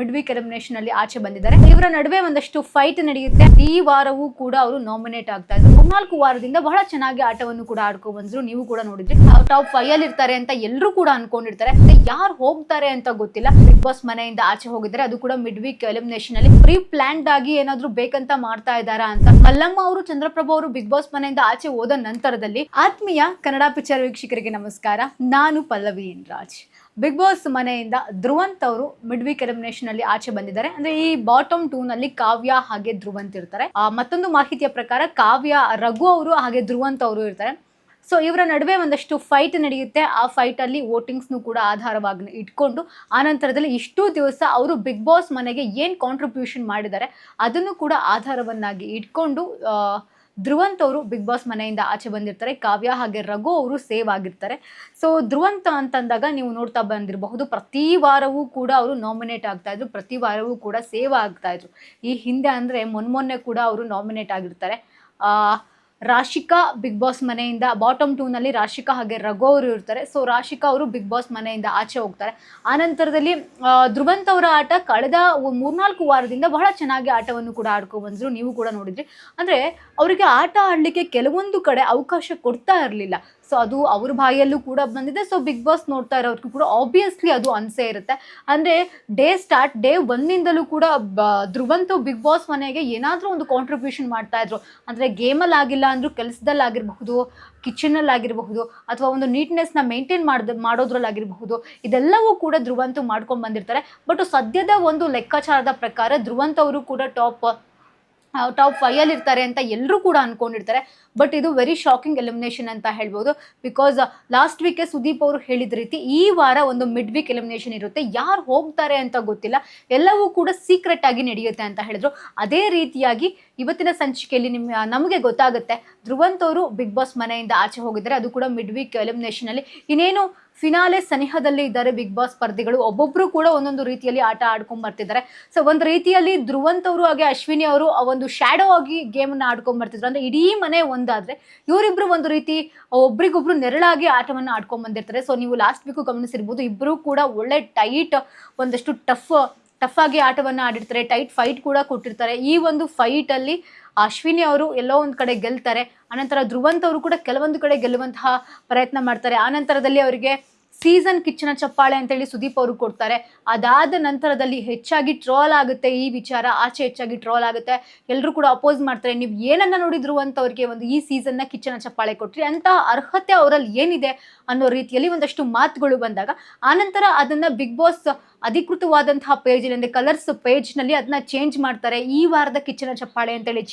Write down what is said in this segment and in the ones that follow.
Mid weak elimination ಅಲ್ಲಿ ಆಚೆ ಬಂದಿದ್ದಾರೆ. ಇವರ ನಡುವೆ ಒಂದಷ್ಟು ಫೈಟ್ ನಡೆಯುತ್ತೆ. ಈ ವಾರವೂ ಕೂಡ ಅವರು ನಾಮಿನೇಟ್ ಆಗ್ತಾ ಇದ್ರು. 14 ವಾರದಿಂದ ಬಹಳ ಚೆನ್ನಾಗಿ ಆಟವನ್ನು ಕೂಡ ಆಡ್ಕೊ ಬಂದ್ರು. ನೀವು ಕೂಡ ನೋಡಿದ್ರಿ. ಟಾಪ್ 5 ಅಲ್ಲಿ ಇರ್ತಾರೆ ಅಂತ ಎಲ್ಲರೂ ಕೂಡ ಅನ್ಕೊಂಡಿರ್ತಾರೆ. ಯಾರು ಹೋಗ್ತಾರೆ ಅಂತ ಗೊತ್ತಿಲ್ಲ. ಬಿಗ್ ಬಾಸ್ ಮನೆಯಿಂದ ಆಚೆ ಹೋಗಿದ್ದಾರೆ. ಅದು ಕೂಡ ಮಿಡ್ ವೀಕ್ ಎಲಿಮಿನೇಷನ್ ಅಲ್ಲಿ ಪ್ರೀ ಪ್ಲಾನ್ಡ್ ಆಗಿ ಏನಾದ್ರು ಬೇಕಂತ ಮಾಡ್ತಾ ಇದ್ದಾರಾ ಅಂತ. ಮಲ್ಲಮ್ಮ ಅವರು, ಚಂದ್ರಪ್ರಭಾ ಅವರು ಬಿಗ್ ಬಾಸ್ ಮನೆಯಿಂದ ಆಚೆ ಹೋದ ನಂತರದಲ್ಲಿ ಆತ್ಮೀಯ ಕನ್ನಡ ಪಿಕ್ಚರ್ ವೀಕ್ಷಕರಿಗೆ ನಮಸ್ಕಾರ. ನಾನು ಪಲ್ಲವಿ ರಾಜ್. ಬಿಗ್ ಬಾಸ್ ಮನೆಯಿಂದ ಧ್ರುವಂತ್ ಅವರು ಮಿಡ್ ವೀಕ್ ಎಲಿಮಿನೇಷನ್ ಅಲ್ಲಿ ಆಚೆ ಬಂದಿದ್ದಾರೆ. ಅಂದ್ರೆ ಈ ಬಾಟಮ್ 2 ನಲ್ಲಿ ಕಾವ್ಯ ಹಾಗೆ ಧ್ರುವಂತ್ ಇರ್ತಾರೆ. ಮತ್ತೊಂದು ಮಾಹಿತಿಯ ಪ್ರಕಾರ ಕಾವ್ಯ, ರಘು ಅವರು ಹಾಗೆ ಧ್ರುವಂತ್ ಅವರು ಇರ್ತಾರೆ. ಸೊ ಇವರ ನಡುವೆ ಒಂದಷ್ಟು ಫೈಟ್ ನಡೆಯುತ್ತೆ. ಆ ಫೈಟ್ ಅಲ್ಲಿ ವೋಟಿಂಗ್ಸ್ನು ಕೂಡ ಆಧಾರವಾಗಿ ಇಟ್ಕೊಂಡು ಆನಂತರದಲ್ಲಿ ಇಷ್ಟು ದಿವಸ ಅವರು ಬಿಗ್ ಬಾಸ್ ಮನೆಗೆ ಏನ್ ಕಾಂಟ್ರಿಬ್ಯೂಷನ್ ಮಾಡಿದ್ದಾರೆ ಅದನ್ನು ಕೂಡ ಆಧಾರವನ್ನಾಗಿ ಇಟ್ಕೊಂಡು ಧ್ರುವಂತ್ ಅವರು ಬಿಗ್ ಬಾಸ್ ಮನೆಯಿಂದ ಆಚೆ ಬಂದಿರ್ತಾರೆ. ಕಾವ್ಯ ಹಾಗೆ ರಘು ಅವರು ಸೇವ್ ಆಗಿರ್ತಾರೆ. ಸೊ ಧ್ರುವಂತ್ ಅಂತಂದಾಗ ನೀವು ನೋಡ್ತಾ ಬಂದಿರಬಹುದು, ಪ್ರತಿ ವಾರವೂ ಕೂಡ ಅವರು ನಾಮಿನೇಟ್ ಆಗ್ತಾ ಇದ್ರು, ಪ್ರತಿ ವಾರವೂ ಕೂಡ ಸೇವ್ ಆಗ್ತಾ ಇದ್ರು. ಈ ಹಿಂದೆ ಅಂದ್ರೆ ಮೊನ್ನೆ ಕೂಡ ಅವರು ನಾಮಿನೇಟ್ ಆಗಿರ್ತಾರೆ. ರಾಶಿಕಾ ಬಿಗ್ ಬಾಸ್ ಮನೆಯಿಂದ ಬಾಟಮ್ 2 ನಲ್ಲಿ ರಾಶಿಕಾ ಹಾಗೆ ರಘು ಅವರು ಇರ್ತಾರೆ. ಸೊ ರಾಶಿಕಾ ಅವರು ಬಿಗ್ ಬಾಸ್ ಮನೆಯಿಂದ ಆಚೆ ಹೋಗ್ತಾರೆ. ಆನಂತರದಲ್ಲಿ ಧ್ರುವಂತ್ ಅವರ ಆಟ ಕಳೆದ 3-4 ವಾರದಿಂದ ಬಹಳ ಚೆನ್ನಾಗಿ ಆಟವನ್ನು ಕೂಡ ಆಡ್ಕೊ ಬಂದ್ರು. ನೀವು ಕೂಡ ನೋಡಿದ್ರಿ. ಅಂದ್ರೆ ಅವರಿಗೆ ಆಟ ಆಡ್ಲಿಕ್ಕೆ ಕೆಲವೊಂದು ಕಡೆ ಅವಕಾಶ ಕೊಡ್ತಾ ಇರಲಿಲ್ಲ. ಸೊ ಅದು ಅವ್ರ ಬಾಯಲ್ಲೂ ಕೂಡ ಬಂದಿದೆ. ಸೊ ಬಿಗ್ ಬಾಸ್ ನೋಡ್ತಾ ಇರೋರ್ಗೂ ಕೂಡ ಆಬ್ವಿಯಸ್ಲಿ ಅದು ಅನ್ಸೇ ಇರುತ್ತೆ. ಅಂದರೆ ಡೇ 1 ಕೂಡ ಧ್ರುವಂತ್ ಬಿಗ್ ಬಾಸ್ ಮನೆಗೆ ಏನಾದರೂ ಒಂದು ಕಾಂಟ್ರಿಬ್ಯೂಷನ್ ಮಾಡ್ತಾ ಇದ್ರು. ಅಂದರೆ ಗೇಮಲ್ಲಿ ಆಗಿಲ್ಲ ಅಂದರೂ ಕೆಲಸದಲ್ಲಿ ಆಗಿರಬಹುದು, ಕಿಚನಲ್ಲಿ ಆಗಿರಬಹುದು, ಅಥವಾ ಒಂದು ನೀಟ್ನೆಸ್ನ ಮೇಂಟೈನ್ ಮಾಡೋದ್ರಲ್ಲಾಗಿರಬಹುದು, ಇದೆಲ್ಲವೂ ಕೂಡ ಧ್ರುವಂತ್ ಮಾಡ್ಕೊಂಡು ಬಂದಿರ್ತಾರೆ. ಬಟ್ ಸದ್ಯದ ಒಂದು ಲೆಕ್ಕಾಚಾರದ ಪ್ರಕಾರ ಧ್ರುವಂತ್ ಅವರು ಕೂಡ ಟಾಪ್ 5 ಅಲ್ಲಿ ಇರ್ತಾರೆ ಅಂತ ಎಲ್ಲರೂ ಕೂಡ ಅನ್ಕೊಂಡಿರ್ತಾರೆ. ಬಟ್ ಇದು ವೆರಿ ಶಾಕಿಂಗ್ ಎಲಿಮಿನೇಷನ್ ಅಂತ ಹೇಳ್ಬೋದು. ಬಿಕಾಸ್ ಲಾಸ್ಟ್ ವೀಕೆ ಸುದೀಪ್ ಅವರು ಹೇಳಿದ ರೀತಿ ಈ ವಾರ ಒಂದು ಮಿಡ್ ವೀಕ್ ಎಲಿಮಿನೇಷನ್ ಇರುತ್ತೆ. ಯಾರು ಹೋಗ್ತಾರೆ ಅಂತ ಗೊತ್ತಿಲ್ಲ, ಎಲ್ಲವೂ ಕೂಡ ಸೀಕ್ರೆಟ್ ಆಗಿ ನಡೆಯುತ್ತೆ ಅಂತ ಹೇಳಿದ್ರು. ಅದೇ ರೀತಿಯಾಗಿ ಇವತ್ತಿನ ಸಂಚಿಕೆಯಲ್ಲಿ ನಮಗೆ ಗೊತ್ತಾಗುತ್ತೆ ಧ್ರುವಂತ್ ಅವರು ಬಿಗ್ ಬಾಸ್ ಮನೆಯಿಂದ ಆಚೆ ಹೋಗಿದ್ದಾರೆ. ಅದು ಕೂಡ ಮಿಡ್ ವೀಕ್ ಎಲಿಮಿನೇಷನ್ ಅಲ್ಲಿ. ಇನ್ನೇನು ಫಿನಾಲೆ ಸನಿಹದಲ್ಲಿ ಇದ್ದಾರೆ ಬಿಗ್ ಬಾಸ್ ಸ್ಪರ್ಧಿಗಳು. ಒಬ್ಬೊಬ್ರು ಕೂಡ ಒಂದೊಂದು ರೀತಿಯಲ್ಲಿ ಆಟ ಆಡ್ಕೊಂಡ್ ಬರ್ತಿದ್ದಾರೆ. ಸೊ ಒಂದು ರೀತಿಯಲ್ಲಿ ಧ್ರುವಂತ್ ಅವರು ಹಾಗೆ ಅಶ್ವಿನಿ ಅವರು ಒಂದು ಶ್ಯಾಡೋ ಆಗಿ ಗೇಮನ್ನು ಆಡ್ಕೊಂಡ್ ಬರ್ತಿದ್ರು. ಅಂದ್ರೆ ಇಡೀ ಮನೆ ಒಂದಾದ್ರೆ ಇವರಿಬ್ರು ಒಂದು ರೀತಿ ಒಬ್ರಿಗೊಬ್ರು ನೆರಳಾಗಿ ಆಟವನ್ನು ಆಡ್ಕೊಂಡ್ ಬಂದಿರ್ತಾರೆ. ಸೊ ನೀವು ಲಾಸ್ಟ್ ವೀಕು ಗಮನಿಸಿರ್ಬೋದು, ಇಬ್ರು ಕೂಡ ಒಳ್ಳೆ ಟೈಟ್, ಒಂದಷ್ಟು ಟಫ್ ಆಗಿ ಆಟವನ್ನು ಆಡಿರ್ತಾರೆ. ಟೈಟ್ ಫೈಟ್ ಕೂಡ ಕೊಟ್ಟಿರ್ತಾರೆ. ಈ ಒಂದು ಫೈಟ್ ಅಲ್ಲಿ ಅಶ್ವಿನಿ ಅವರು ಎಲ್ಲೋ ಒಂದು ಕಡೆ ಗೆಲ್ತಾರೆ. ಆನಂತರ ಧ್ರುವಂತ್ ಅವರು ಕೂಡ ಕೆಲವೊಂದು ಕಡೆ ಗೆಲ್ಲುವಂತಹ ಪ್ರಯತ್ನ ಮಾಡ್ತಾರೆ. ಆನಂತರದಲ್ಲಿ ಅವರಿಗೆ ಸೀಸನ್ ಕಿಚ್ಚನ ಚಪ್ಪಾಳೆ ಅಂತೇಳಿ ಸುದೀಪ್ ಅವರು ಕೊಡ್ತಾರೆ. ಅದಾದ ನಂತರದಲ್ಲಿ ಹೆಚ್ಚಾಗಿ ಟ್ರೋಲ್ ಆಗುತ್ತೆ ಈ ವಿಚಾರ, ಆಚೆ ಹೆಚ್ಚಾಗಿ ಟ್ರೋಲ್ ಆಗುತ್ತೆ. ಎಲ್ಲರೂ ಕೂಡ ಅಪೋಸ್ ಮಾಡ್ತಾರೆ. ನೀವು ಏನನ್ನ ನೋಡಿದ್ರು ಅಂತ ಅವ್ರಿಗೆ ಒಂದು ಈ ಸೀಸನ್ನ ಕಿಚ್ಚನ ಚಪ್ಪಾಳೆ ಕೊಟ್ರಿ ಅಂತ ಅರ್ಹತೆ ಅವರಲ್ಲಿ ಏನಿದೆ ಅನ್ನೋ ರೀತಿಯಲ್ಲಿ ಒಂದಷ್ಟು ಮಾತುಗಳು ಬಂದಾಗ ಆನಂತರ ಅದನ್ನ ಬಿಗ್ ಬಾಸ್ ಅಧಿಕೃತವಾದಂತಹ ಪೇಜ್ ಅಂದರೆ ಕಲರ್ಸ್ ಪೇಜ್ನಲ್ಲಿ ಅದನ್ನ ಚೇಂಜ್ ಮಾಡ್ತಾರೆ. ಈ ವಾರದ ಕಿಚ್ಚನ ಚಪ್ಪಾಳೆ ಅಂತೇಳಿ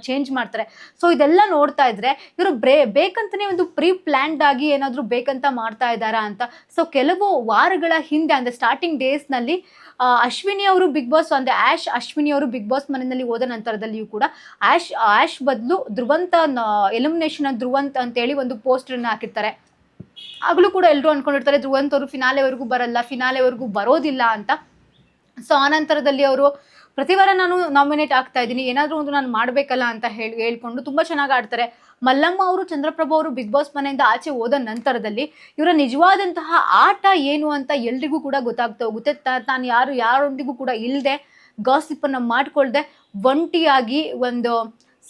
ಚೇಂಜ್ ಮಾಡ್ತಾರೆ. ಸೊ ಇದೆಲ್ಲ ನೋಡ್ತಾ ಇದ್ರೆ ಇವರು ಬೇಕಂತನೇ ಒಂದು ಪ್ರೀ ಪ್ಲಾನ್ಡ್ ಆಗಿ ಏನಾದರೂ ಬೇಕಂತ ಮಾಡ್ತಾ ಇದ್ದಾರಾ ಅಂತ. ಸೊ ಕೆಲವು ವಾರಗಳ ಹಿಂದೆ ಅಂದರೆ ಸ್ಟಾರ್ಟಿಂಗ್ ಡೇಸ್ನಲ್ಲಿ ಅಶ್ವಿನಿ ಅವರು ಬಿಗ್ ಬಾಸ್ ಅಂದರೆ ಅಶ್ವಿನಿ ಅವರು ಬಿಗ್ ಬಾಸ್ ಮನೆಯಲ್ಲಿ ಹೋದ ನಂತರದಲ್ಲಿಯೂ ಕೂಡ ಆಶ್ ಬದಲು ಧ್ರುವಂತ ಎಲಿಮಿನೇಷನ್ ಧ್ರುವಂತ್ ಅಂತೇಳಿ ಒಂದು ಪೋಸ್ಟರ್ನ ಹಾಕಿರ್ತಾರೆ. ಆಗಲೂ ಕೂಡ ಎಲ್ಲರೂ ಅನ್ಕೊಂಡಿರ್ತಾರೆ ಧ್ರುವಂತ್ ಅವರು ಫಿನಾಲೆವರೆಗೂ ಬರೋದಿಲ್ಲ ಅಂತ. ಸೊ ಆನಂತರದಲ್ಲಿ ಅವರು ಪ್ರತಿ ವಾರ ನಾನು ನಾಮಿನೇಟ್ ಆಗ್ತಾ ಇದ್ದೀನಿ, ಏನಾದರೂ ಒಂದು ನಾನು ಮಾಡಬೇಕಲ್ಲ ಅಂತ ಹೇಳ್ಕೊಂಡು ತುಂಬ ಚೆನ್ನಾಗಿ ಆಡ್ತಾರೆ. ಮಲ್ಲಮ್ಮ ಅವರು, ಚಂದ್ರಪ್ರಭಾ ಅವರು ಬಿಗ್ ಬಾಸ್ ಮನೆಯಿಂದ ಆಚೆ ಹೋದ ನಂತರದಲ್ಲಿ ಇವರ ನಿಜವಾದಂತಹ ಆಟ ಏನು ಅಂತ ಎಲ್ರಿಗೂ ಕೂಡ ಗೊತ್ತಾಗ್ತಾ ಹೋಗುತ್ತೆ. ತಾನು ಯಾರೊಂದಿಗೂ ಕೂಡ ಇಲ್ಲದೆ ಗಾಸಿಪ್ಪನ್ನು ಮಾಡ್ಕೊಳ್ದೆ ಒಂಟಿಯಾಗಿ ಒಂದು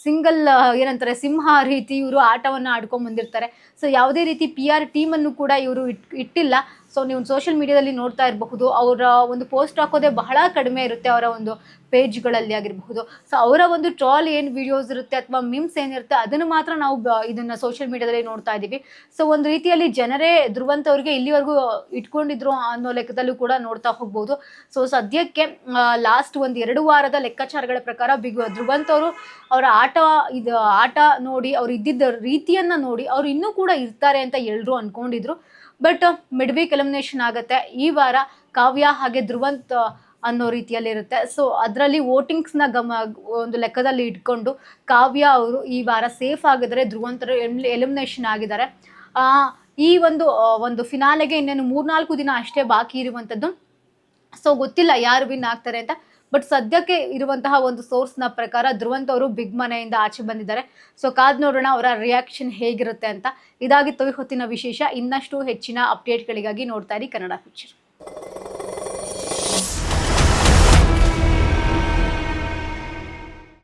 ಸಿಂಗಲ್ ಏನಂತಾರೆ ಸಿಂಹ ರೀತಿ ಇವರು ಆಟವನ್ನು ಆಡ್ಕೊಂಡು ಬಂದಿರ್ತಾರೆ. ಸೊ ಯಾವುದೇ ರೀತಿ PR ಟೀಮನ್ನು ಕೂಡ ಇವರು ಇಟ್ಟಿಲ್ಲ. ಸೊ ನೀವು ಸೋಷಿಯಲ್ ಮೀಡಿಯಾದಲ್ಲಿ ನೋಡ್ತಾ ಇರಬಹುದು, ಅವರ ಒಂದು ಪೋಸ್ಟ್ ಹಾಕೋದೇ ಬಹಳ ಕಡಿಮೆ ಇರುತ್ತೆ ಅವರ ಒಂದು ಪೇಜ್ಗಳಲ್ಲಿ ಆಗಿರಬಹುದು. ಸೊ ಅವರ ಒಂದು ಟ್ರಾಲ್ ಏನು ವಿಡಿಯೋಸ್ ಇರುತ್ತೆ ಅಥವಾ ಮಿಮ್ಸ್ ಏನಿರುತ್ತೆ ಅದನ್ನು ಮಾತ್ರ ನಾವು ಇದನ್ನು ಸೋಷಿಯಲ್ ಮೀಡಿಯಾದಲ್ಲಿ ನೋಡ್ತಾ ಇದ್ದೀವಿ. ಸೊ ಒಂದು ರೀತಿಯಲ್ಲಿ ಜನರೇ ಧ್ರುವಂತ್ ಅವ್ರಿಗೆ ಇಲ್ಲಿವರೆಗೂ ಇಟ್ಕೊಂಡಿದ್ರು ಅನ್ನೋ ಲೆಕ್ಕದಲ್ಲೂ ಕೂಡ ನೋಡ್ತಾ ಹೋಗ್ಬೋದು. ಸೊ ಸದ್ಯಕ್ಕೆ ಲಾಸ್ಟ್ 1-2 ವಾರದ ಲೆಕ್ಕಾಚಾರಗಳ ಪ್ರಕಾರ ಧ್ರುವಂತ್ ಅವರು ಅವರ ಆಟ ನೋಡಿ, ಅವ್ರು ಇದ್ದಿದ್ದ ರೀತಿಯನ್ನು ನೋಡಿ ಅವ್ರು ಇನ್ನೂ ಕೂಡ ಇರ್ತಾರೆ ಅಂತ ಎಲ್ಲರೂ ಅಂದ್ಕೊಂಡಿದ್ರು. ಬಟ್ ಮಿಡ್ ವೀಕ್ ಎಲಿಮಿನೇಷನ್ ಆಗುತ್ತೆ ಈ ವಾರ. ಕಾವ್ಯ ಹಾಗೆ ಧ್ರುವಂತ್ ಅನ್ನೋ ರೀತಿಯಲ್ಲಿ ಇರುತ್ತೆ. ಸೊ ಅದರಲ್ಲಿ ವೋಟಿಂಗ್ಸ್ನ ಒಂದು ಲೆಕ್ಕದಲ್ಲಿ ಇಟ್ಕೊಂಡು ಕಾವ್ಯ ಅವರು ಈ ವಾರ ಸೇಫ್ ಆಗಿದ್ದಾರೆ, ಧ್ರುವಂತರು ಎಲಿಮಿನೇಷನ್ ಆಗಿದ್ದಾರೆ. ಈ ಒಂದು ಫಿನಾಲೆಗೆ ಇನ್ನೇನು 3-4 ದಿನ ಅಷ್ಟೇ ಬಾಕಿ ಇರುವಂಥದ್ದು. ಸೊ ಗೊತ್ತಿಲ್ಲ ಯಾರು ವಿನ್ ಆಗ್ತಾರೆ ಅಂತ. ಬಟ್ ಸದ್ಯಕ್ಕೆ ಇರುವಂತಹ ಒಂದು ಸೋರ್ಸ್ನ ಪ್ರಕಾರ ಧ್ರುವಂತ್ ಅವರು ಬಿಗ್ ಮನೆಯಿಂದ ಆಚೆ ಬಂದಿದ್ದಾರೆ. ಸೊ ಕಾದ್ ನೋಡೋಣ ಅವರ ರಿಯಾಕ್ಷನ್ ಹೇಗಿರುತ್ತೆ ಅಂತ. ಇದಾಗಿತ್ತು ಹೊತ್ತಿನ ವಿಶೇಷ. ಇನ್ನಷ್ಟು ಹೆಚ್ಚಿನ ಅಪ್ಡೇಟ್ಗಳಿಗಾಗಿ ನೋಡ್ತಾ ಇರಿ ಕನ್ನಡ ಪಿಕ್ಚರ್.